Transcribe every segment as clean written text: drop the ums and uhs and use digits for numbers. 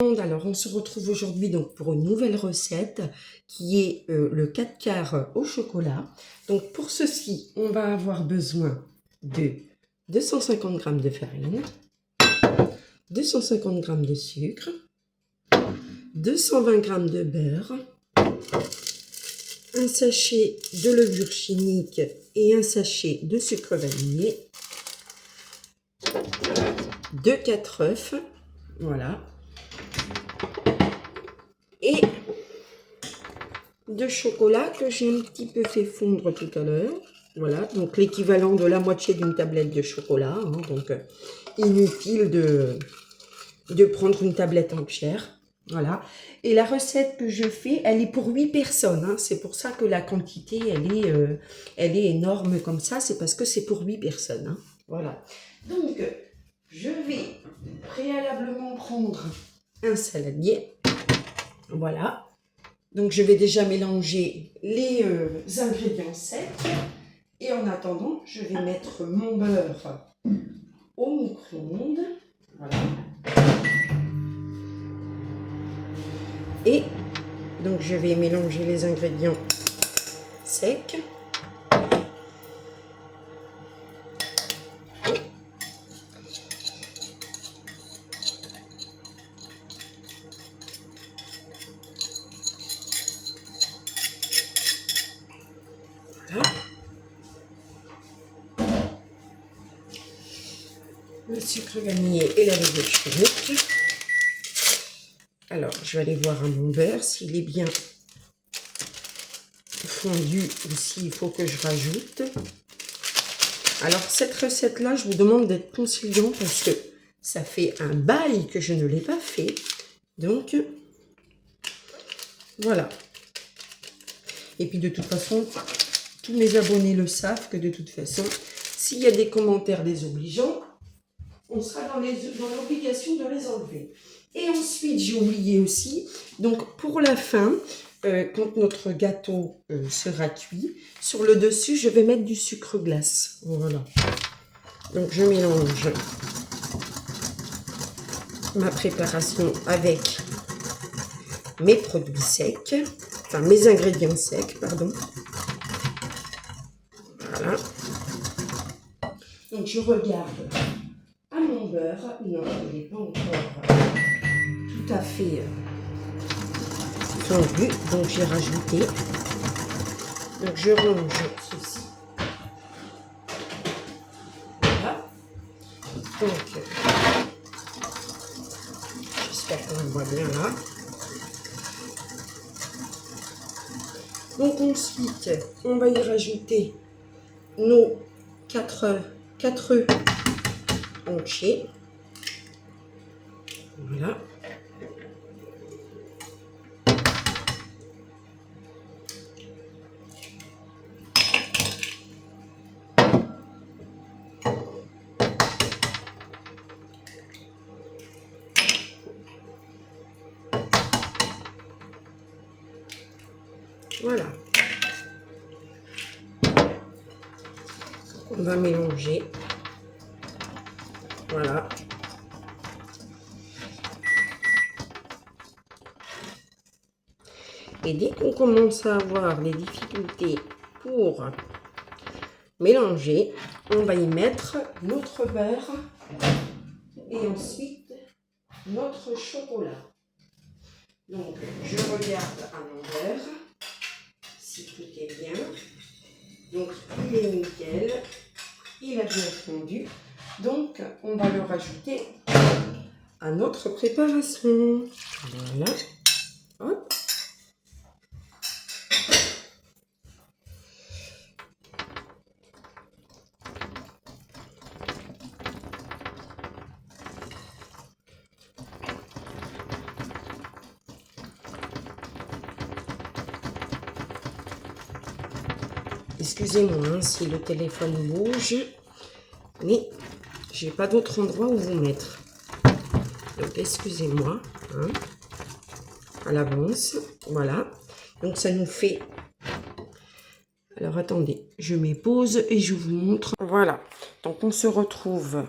Alors, on se retrouve aujourd'hui donc pour une nouvelle recette qui est le 4 quarts au chocolat. Donc, pour ceci, on va avoir besoin de 250 g de farine, 250 g de sucre, 220 g de beurre, un sachet de levure chimique et un sachet de sucre vanillé, 2-4 œufs, voilà, et de chocolat que j'ai un petit peu fait fondre tout à l'heure. Voilà, donc l'équivalent de la moitié d'une tablette de chocolat. Hein, donc inutile de prendre une tablette entière. Voilà. Et la recette que je fais, elle est pour 8 personnes. Hein, c'est pour ça que la quantité, elle est énorme comme ça. C'est parce que c'est pour 8 personnes. Hein, voilà. Donc, je vais préalablement prendre un saladier. Voilà. Donc, je vais déjà mélanger les ingrédients secs. Et en attendant, je vais mettre mon beurre au micro-ondes. Voilà. Et donc, je vais mélanger les ingrédients secs. Voilà. Le sucre vanillé et la levure chimique. Alors, je vais aller voir à mon beurre s'il est bien fondu ou s'il faut que je rajoute. Alors, cette recette-là, je vous demande d'être conciliant parce que ça fait un bail que je ne l'ai pas fait. Donc, voilà. Et puis, de toute façon, tous mes abonnés le savent que de toute façon, s'il y a des commentaires désobligeants, on sera dans l'obligation de les enlever. Et ensuite, j'ai oublié aussi, donc pour la fin, quand notre gâteau sera cuit, sur le dessus, je vais mettre du sucre glace. Voilà. Donc, je mélange ma préparation avec mes produits secs, enfin mes ingrédients secs, pardon. Voilà. Donc, je regarde à mon beurre. Non, il n'est pas encore tout à fait fondu. Donc, j'ai rajouté. Donc, je range ceci. Voilà. Donc, j'espère qu'on le voit bien là. Donc, ensuite, on va y rajouter nos 4 œufs entiers. Voilà. Voilà. On va mélanger. Voilà. Et dès qu'on commence à avoir des difficultés pour mélanger, on va y mettre notre beurre et ensuite notre chocolat. Donc, je regarde à mon beurre si tout est bien. Donc, il est nickel, il a bien fondu. Donc, on va le rajouter à notre préparation. Voilà. Hop. Excusez-moi hein, si le téléphone bouge, mais j'ai pas d'autre endroit où vous mettre. Donc excusez-moi hein, à l'avance. Voilà. Donc ça nous fait. Alors attendez, je mets pause et je vous montre. Voilà. Donc on se retrouve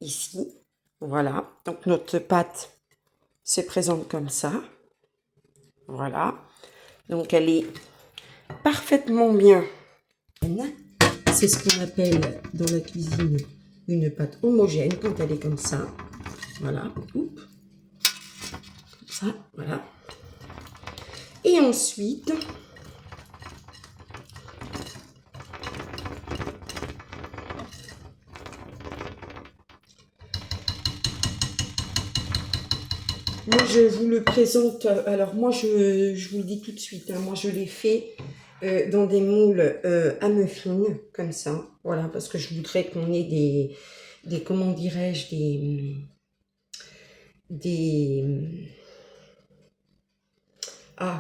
ici. Voilà. Donc notre pâte se présente comme ça. Voilà. Donc, elle est parfaitement bien. C'est ce qu'on appelle dans la cuisine une pâte homogène quand elle est comme ça. Voilà. Oups. Comme ça, voilà. Et ensuite, moi, je vous le présente. Alors, moi, je vous le dis tout de suite. Hein, moi, je l'ai fait dans des moules à muffins, comme ça. Voilà, parce que je voudrais qu'on ait des comment dirais-je,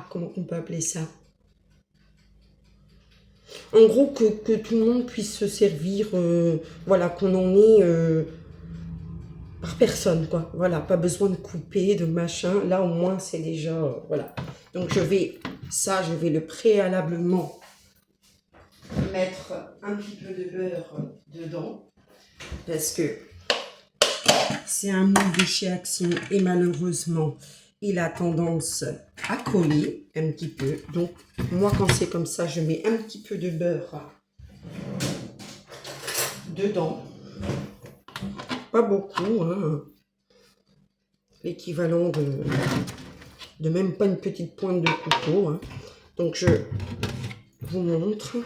comment on peut appeler ça? En gros, que tout le monde puisse se servir, voilà, qu'on en ait par personne, quoi. Voilà, pas besoin de couper, de machin. Là, au moins, c'est déjà, voilà. Donc, je vais le préalablement mettre un petit peu de beurre dedans. Parce que c'est un moule de chez Action et malheureusement, il a tendance à coller un petit peu. Donc, moi, quand c'est comme ça, je mets un petit peu de beurre dedans. Pas beaucoup, hein. L'équivalent de même pas une petite pointe de couteau. Hein. Donc, je vous montre.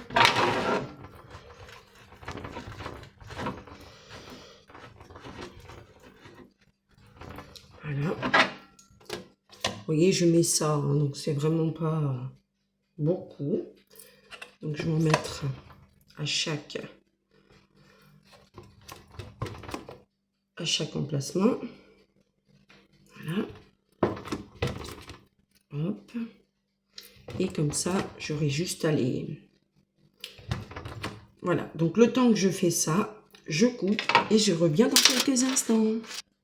Voilà. Vous voyez, je mets ça, hein, donc c'est vraiment pas beaucoup. Donc, je vais en mettre à chaque emplacement. Voilà. Hop. Et comme ça, j'aurai juste à les... Voilà. Donc, le temps que je fais ça, je coupe et je reviens dans quelques instants.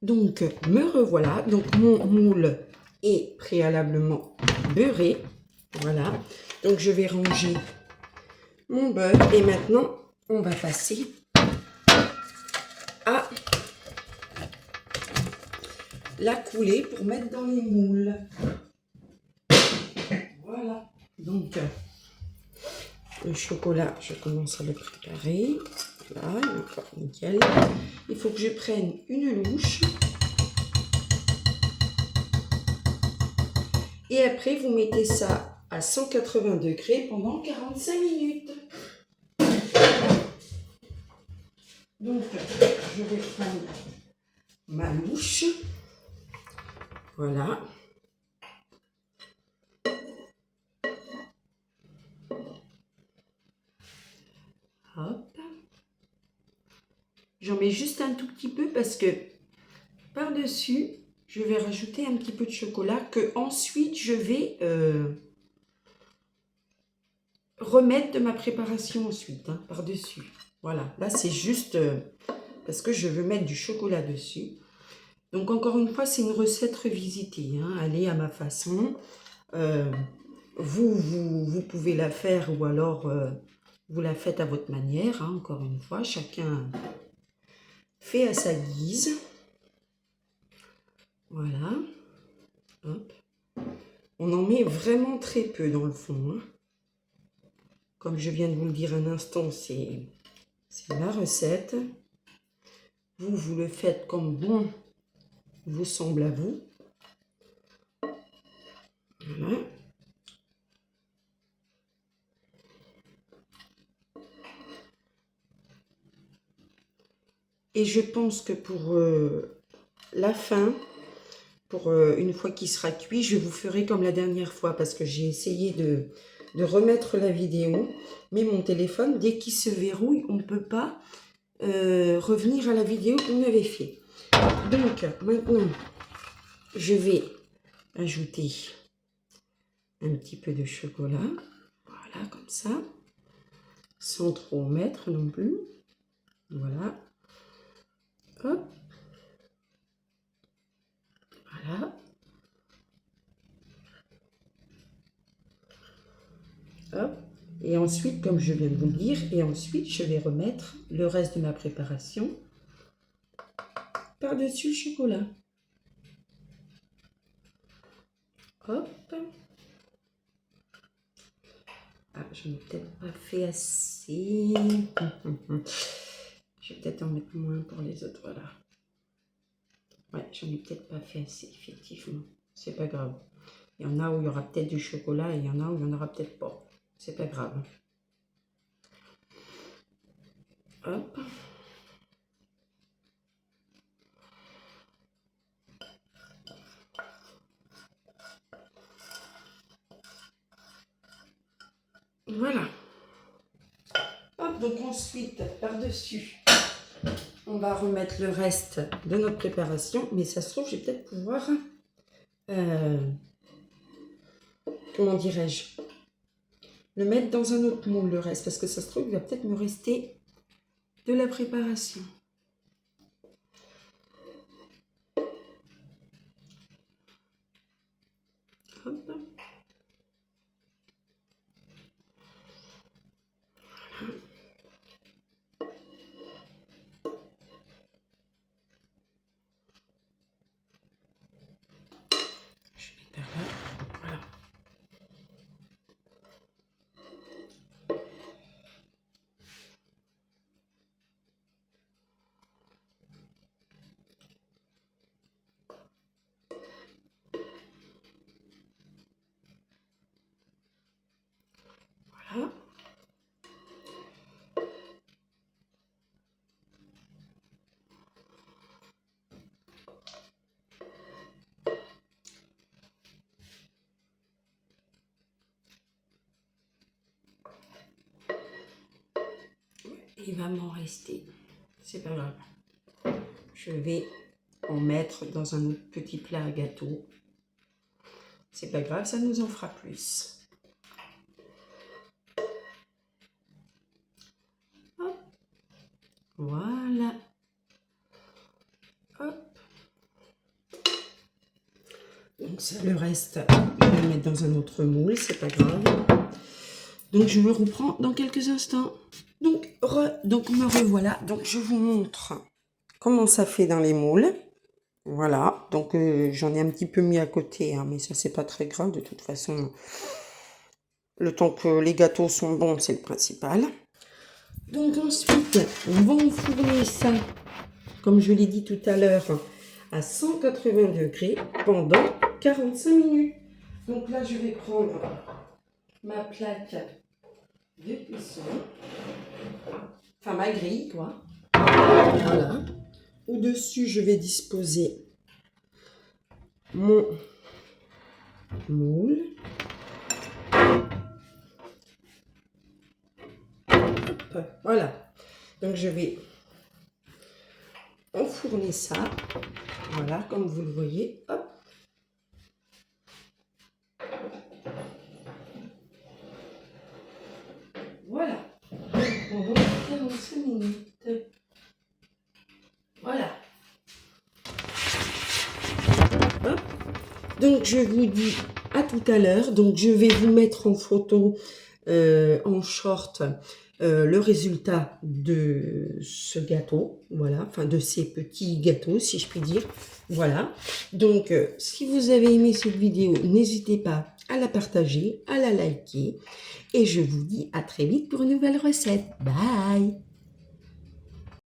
Donc, me revoilà. Donc, mon moule est préalablement beurré. Voilà. Donc, je vais ranger mon beurre. Et maintenant, on va passer à la couler pour mettre dans les moules. Voilà. Donc, le chocolat, je commence à le préparer. Là, il est encore nickel. Il faut que je prenne une louche. Et après, vous mettez ça à 180 degrés pendant 45 minutes. Donc, je vais prendre ma louche. Voilà. Hop. J'en mets juste un tout petit peu parce que par-dessus, je vais rajouter un petit peu de chocolat que ensuite je vais remettre de ma préparation ensuite, hein, par-dessus. Voilà, là c'est juste parce que je veux mettre du chocolat dessus. Donc encore une fois, c'est une recette revisitée, hein, elle est à ma façon. Vous pouvez la faire ou alors vous la faites à votre manière, hein, encore une fois, chacun fait à sa guise. Voilà. Hop. On en met vraiment très peu dans le fond. Hein. Comme je viens de vous le dire un instant, c'est la recette. Vous le faites comme bon vous semble à vous. Voilà. Et je pense que pour la fin, pour une fois qu'il sera cuit, je vous ferai comme la dernière fois parce que j'ai essayé de remettre la vidéo, mais mon téléphone, dès qu'il se verrouille, on ne peut pas revenir à la vidéo qu'on avait fait. Donc, maintenant, je vais ajouter un petit peu de chocolat, voilà, comme ça, sans trop en mettre non plus, voilà, hop, voilà, hop, et ensuite, comme je viens de vous le dire, et ensuite, je vais remettre le reste de ma préparation par-dessus le chocolat. Hop. Ah, je n'ai peut-être pas fait assez. Je vais peut-être en mettre moins pour les autres, voilà. Ouais, j'en ai peut-être pas fait assez, effectivement. C'est pas grave. Il y en a où il y aura peut-être du chocolat et il y en a où il n'y en aura peut-être pas. C'est pas grave. Hop. Voilà. Hop, donc ensuite, par-dessus, on va remettre le reste de notre préparation. Mais ça se trouve, je vais peut-être pouvoir... comment dirais-je, le mettre dans un autre moule, le reste. Parce que ça se trouve, il va peut-être me rester de la préparation. Hop. Je vais par là. Voilà. Voilà. Il va m'en rester. C'est pas grave. Je vais en mettre dans un autre petit plat à gâteau. C'est pas grave, ça nous en fera plus. Hop. Voilà. Hop. Donc ça, le reste, je vais le mettre dans un autre moule, c'est pas grave. Donc je me reprends dans quelques instants. Donc me revoilà. Donc je vous montre comment ça fait dans les moules. Voilà, donc j'en ai un petit peu mis à côté, hein, mais ça c'est pas très grave, de toute façon, le temps que les gâteaux sont bons, c'est le principal. Donc ensuite, on va enfourner ça, comme je l'ai dit tout à l'heure, à 180 degrés pendant 45 minutes. Donc là, je vais prendre ma plaque de cuisson, enfin ma grille, quoi. Voilà. Au-dessus, je vais disposer mon moule. Hop, voilà. Donc je vais enfourner ça. Voilà, comme vous le voyez. Hop. Voilà. Pendant 45 minutes. Voilà. Hop. Donc je vous dis à tout à l'heure. Donc je vais vous mettre en photo, en short, le résultat de ce gâteau. Voilà, enfin de ces petits gâteaux, si je puis dire. Voilà. Donc si vous avez aimé cette vidéo, n'hésitez pas à la partager, à la liker. Et je vous dis à très vite pour une nouvelle recette. Bye!